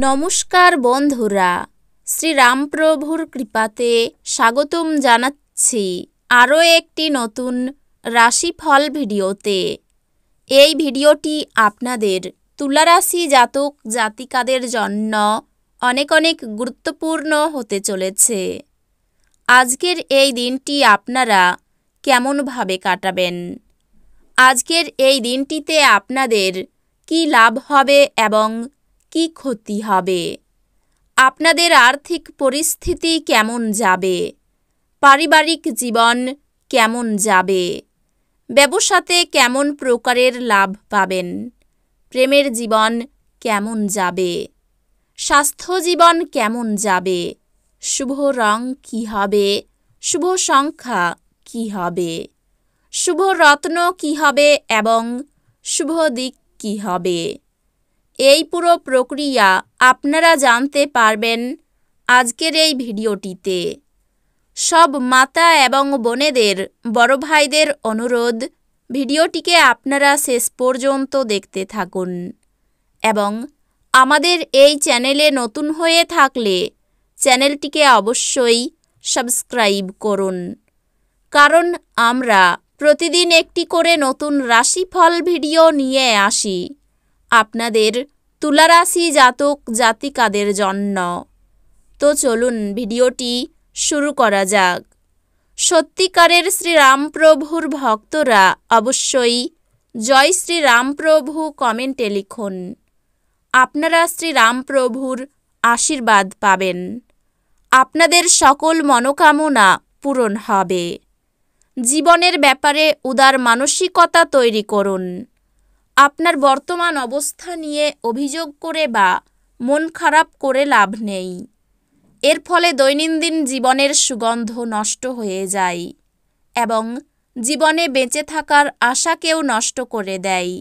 নমস্কার বন্ধুরা, শ্রীরামপ্রভুর কৃপাতে স্বাগতম জানাচ্ছি আরও একটি নতুন রাশিফল ভিডিওতে। এই ভিডিওটি আপনাদের তুলা রাশি জাতক জাতিকাদের জন্য অনেক অনেক গুরুত্বপূর্ণ হতে চলেছে। আজকের এই দিনটি আপনারা কেমনভাবে কাটাবেন? আজকের এই দিনটিতে আপনাদের কি লাভ হবে এবং কি ক্ষতি হবে? আপনাদের আর্থিক পরিস্থিতি কেমন যাবে? পারিবারিক জীবন কেমন যাবে? ব্যবসাতে কেমন প্রকারের লাভ পাবেন? প্রেমের জীবন কেমন যাবে? স্বাস্থ্য জীবন কেমন যাবে? শুভ রং কী হবে? শুভ সংখ্যা কী হবে? শুভ রত্ন কী হবে এবং শুভ দিক কী হবে? এই পুরো প্রক্রিয়া আপনারা জানতে পারবেন আজকের এই ভিডিওটিতে। সব মাতা এবং বোনেদের, বড় ভাইদের অনুরোধ, ভিডিওটিকে আপনারা শেষ পর্যন্ত দেখতে থাকুন এবং আমাদের এই চ্যানেলে নতুন হয়ে থাকলে চ্যানেলটিকে অবশ্যই সাবস্ক্রাইব করুন, কারণ আমরা প্রতিদিন একটি করে নতুন রাশিফল ভিডিও নিয়ে আসি আপনাদের তুলা রাশি জাতক জাতিকাদের জন্য। তো চলুন ভিডিওটি শুরু করা যাক। সত্যিকারের শ্রীরামপ্রভুর ভক্তরা অবশ্যই জয় শ্রীরামপ্রভু কমেন্টে লিখুন। আপনারা শ্রীরামপ্রভুর আশীর্বাদ পাবেন। আপনাদের সকল মনোকামনা পূরণ হবে। জীবনের ব্যাপারে উদার মানসিকতা তৈরি করুন। আপনার বর্তমান অবস্থা নিয়ে অভিযোগ করে বা মন খারাপ করে লাভ নেই। এর ফলে দৈনন্দিন জীবনের সুগন্ধ নষ্ট হয়ে যায় এবং জীবনে বেঁচে থাকার আশাকেও নষ্ট করে দেয়।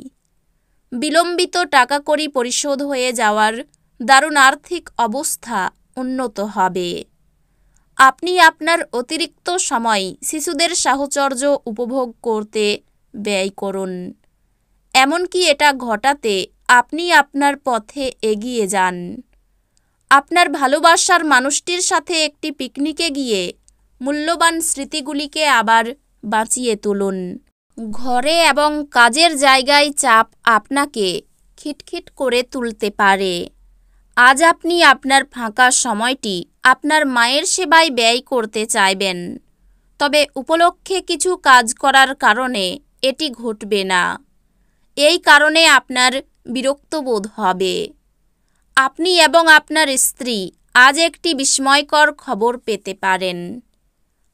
বিলম্বিত টাকাকড়ি পরিশোধ হয়ে যাওয়ার দারুণ আর্থিক অবস্থা উন্নত হবে। আপনি আপনার অতিরিক্ত সময় শিশুদের সাহচর্য উপভোগ করতে ব্যয় করুন। এমনকি এটা ঘটাতে আপনি আপনার পথে এগিয়ে যান। আপনার ভালোবাসার মানুষটির সাথে একটি পিকনিকে গিয়ে মূল্যবান স্মৃতিগুলিকে আবার বাঁচিয়ে তুলুন। ঘরে এবং কাজের জায়গায় চাপ আপনাকে খিটখিট করে তুলতে পারে। আজ আপনি আপনার ফাঁকা সময়টি আপনার মায়ের সেবায় ব্যয় করতে চাইবেন, তবে উপলক্ষে কিছু কাজ করার কারণে এটি ঘটবে না। এই কারণে আপনার বিরক্ত বোধ হবে। আপনি এবং আপনার স্ত্রী আজ একটি বিস্ময়কর খবর পেতে পারেন।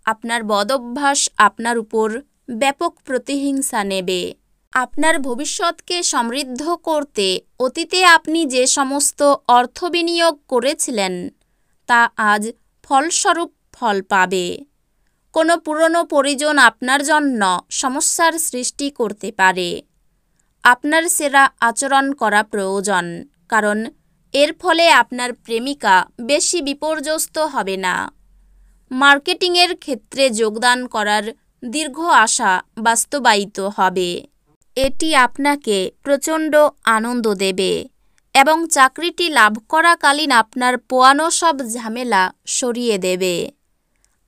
আপনার বদঅভ্যাস আপনার উপর ব্যাপক প্রতিহিংসা নেবে। আপনার ভবিষ্যৎকে সমৃদ্ধ করতে অতীতে আপনি যে সমস্ত অর্থ বিনিয়োগ করেছিলেন তা আজ ফলস্বরূপ ফল পাবে। কোনো পুরনো পরিজন আপনার জন্য সমস্যার সৃষ্টি করতে পারে। আপনার সেরা আচরণ করা প্রয়োজন, কারণ এর ফলে আপনার প্রেমিকা বেশি বিপর্যস্ত হবে না। মার্কেটিংয়ের ক্ষেত্রে যোগদান করার দীর্ঘ আশা বাস্তবায়িত হবে। এটি আপনাকে প্রচণ্ড আনন্দ দেবে এবং চাকরিটি লাভ করাকালীন আপনার পোয়ানো সব ঝামেলা সরিয়ে দেবে।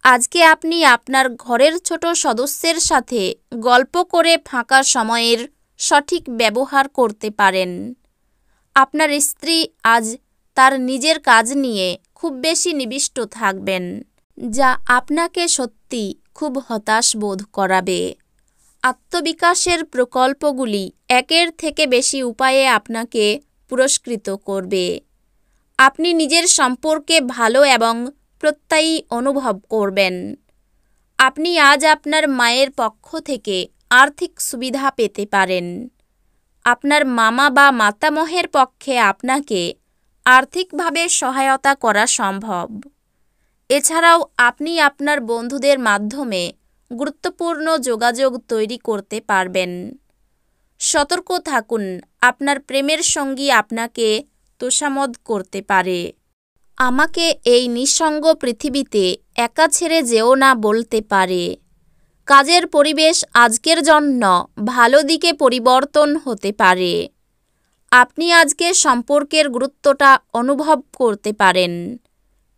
আজকে আপনি আপনার ঘরের ছোট সদস্যের সাথে গল্প করে ফাঁকা সময়ের সঠিক ব্যবহার করতে পারেন। আপনার স্ত্রী আজ তার নিজের কাজ নিয়ে খুব বেশি নিবিষ্ট থাকবেন, যা আপনাকে সত্যি খুব হতাশ বোধ করাবে। আত্মবিকাশের প্রকল্পগুলি একের থেকে বেশি উপায়ে আপনাকে পুরস্কৃত করবে। আপনি নিজের সম্পর্কে ভালো এবং প্রত্যয়ী অনুভব করবেন। আপনি আজ আপনার মায়ের পক্ষ থেকে আর্থিক সুবিধা পেতে পারেন। আপনার মামা বা মাতামহের পক্ষে আপনাকে আর্থিকভাবে সহায়তা করা সম্ভব। এছাড়াও আপনি আপনার বন্ধুদের মাধ্যমে গুরুত্বপূর্ণ যোগাযোগ তৈরি করতে পারবেন। সতর্ক থাকুন, আপনার প্রেমের সঙ্গী আপনাকে তোষামোদ করতে পারে। আমাকে এই নিঃসঙ্গ পৃথিবীতে একা ছেড়ে যেও না বলতে পারে। কাজের পরিবেশ আজকের জন্য ভালো দিকে পরিবর্তন হতে পারে। আপনি আজকে সম্পর্কের গুরুত্বটা অনুভব করতে পারেন,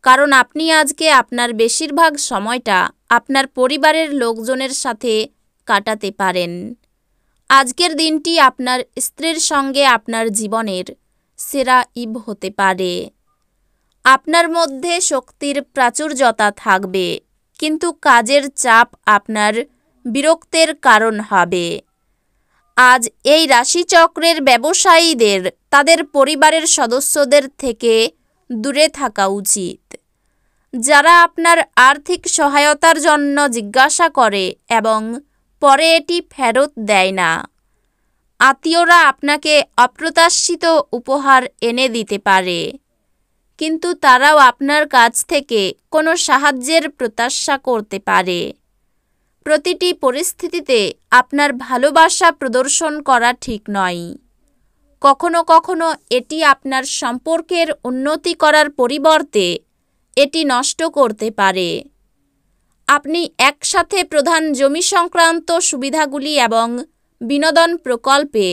কারণ আপনি আজকে আপনার বেশিরভাগ সময়টা আপনার পরিবারের লোকজনের সাথে কাটাতে পারেন। আজকের দিনটি আপনার স্ত্রীর সঙ্গে আপনার জীবনের সেরা ইভ হতে পারে। আপনার মধ্যে শক্তির প্রাচুর্যতা থাকবে, কিন্তু কাজের চাপ আপনার বিরক্তের কারণ হবে। আজ এই রাশিচক্রের ব্যবসায়ীদের তাদের পরিবারের সদস্যদের থেকে দূরে থাকা উচিত। যারা আপনার আর্থিক সহায়তার জন্য জিজ্ঞাসা করে এবং পরে এটি ফেরত দেয় না। আত্মীয়রা আপনাকে অপ্রত্যাশিত উপহার এনে দিতে পারে, কিন্তু তারাও আপনার কাছ থেকে কোনো সাহায্যের প্রত্যাশা করতে পারে। প্রতিটি পরিস্থিতিতে আপনার ভালোবাসা প্রদর্শন করা ঠিক নয়। কখনো কখনো এটি আপনার সম্পর্কের উন্নতি করার পরিবর্তে এটি নষ্ট করতে পারে। আপনি একসাথে প্রধান জমি সংক্রান্ত সুবিধাগুলি এবং বিনোদন প্রকল্পে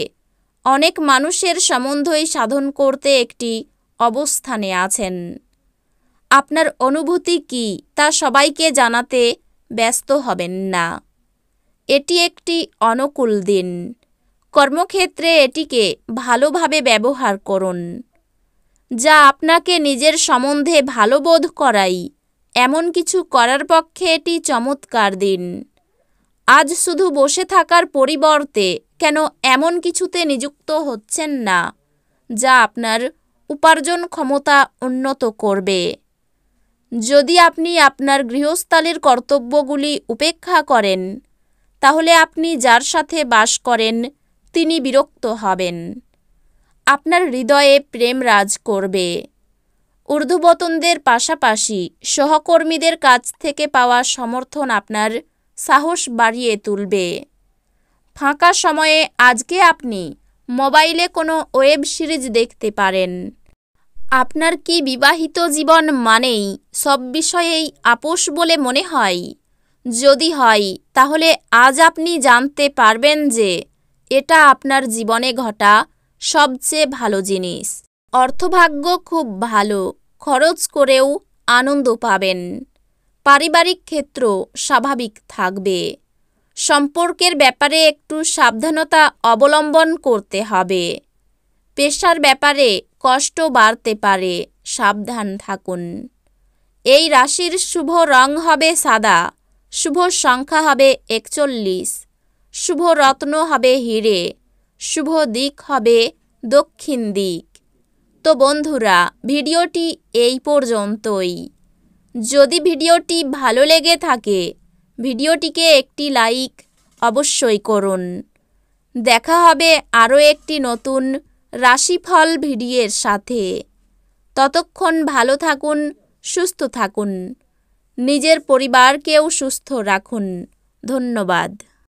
অনেক মানুষের সম্বন্ধই সাধন করতে একটি অবস্থানে আছেন। আপনার অনুভূতি কী তা সবাইকে জানাতে ব্যস্ত হবেন না। এটি একটি অনুকূল দিন। কর্মক্ষেত্রে এটিকে ভালোভাবে ব্যবহার করুন। যা আপনাকে নিজের সম্বন্ধে ভালো বোধ করায় এমন কিছু করার পক্ষে এটি চমৎকার দিন। আজ শুধু বসে থাকার পরিবর্তে কেন এমন কিছুতে নিযুক্ত হচ্ছেন না যা আপনার উপার্জন ক্ষমতা উন্নত করবে। যদি আপনি আপনার গৃহস্থালির কর্তব্যগুলি উপেক্ষা করেন, তাহলে আপনি যার সাথে বাস করেন তিনি বিরক্ত হবেন। আপনার হৃদয়ে প্রেম রাজ করবে। ঊর্ধ্বতনদের পাশাপাশি সহকর্মীদের কাছ থেকে পাওয়া সমর্থন আপনার সাহস বাড়িয়ে তুলবে। ফাঁকা সময়ে আজকে আপনি মোবাইলে কোনো ওয়েব সিরিজ দেখতে পারেন। আপনার কি বিবাহিত জীবন মানেই সব বিষয়েই আপোষ বলে মনে হয়? যদি হয়, তাহলে আজ আপনি জানতে পারবেন যে এটা আপনার জীবনে ঘটা সবচেয়ে ভালো জিনিস। অর্থভাগ্য খুব ভালো, খরচ করেও আনন্দ পাবেন। পারিবারিক ক্ষেত্র স্বাভাবিক থাকবে। সম্পর্কের ব্যাপারে একটু সাবধানতা অবলম্বন করতে হবে। পেশার ব্যাপারে কষ্ট বাড়তে পারে, সাবধান থাকুন। এই রাশির শুভ রং হবে সাদা, শুভ সংখ্যা হবে 41, শুভ রত্ন হবে হিরে, শুভ দিক হবে দক্ষিণ দিক। তো বন্ধুরা, ভিডিওটি এই পর্যন্তই। যদি ভিডিওটি ভালো লেগে থাকে, ভিডিওটিকে একটি লাইক অবশ্যই করুন। দেখা হবে আরও একটি নতুন রাশিফল ভিডিওর সাথে। ততক্ষণ ভালো থাকুন, সুস্থ থাকুন, নিজের পরিবারকেও সুস্থ রাখুন। ধন্যবাদ।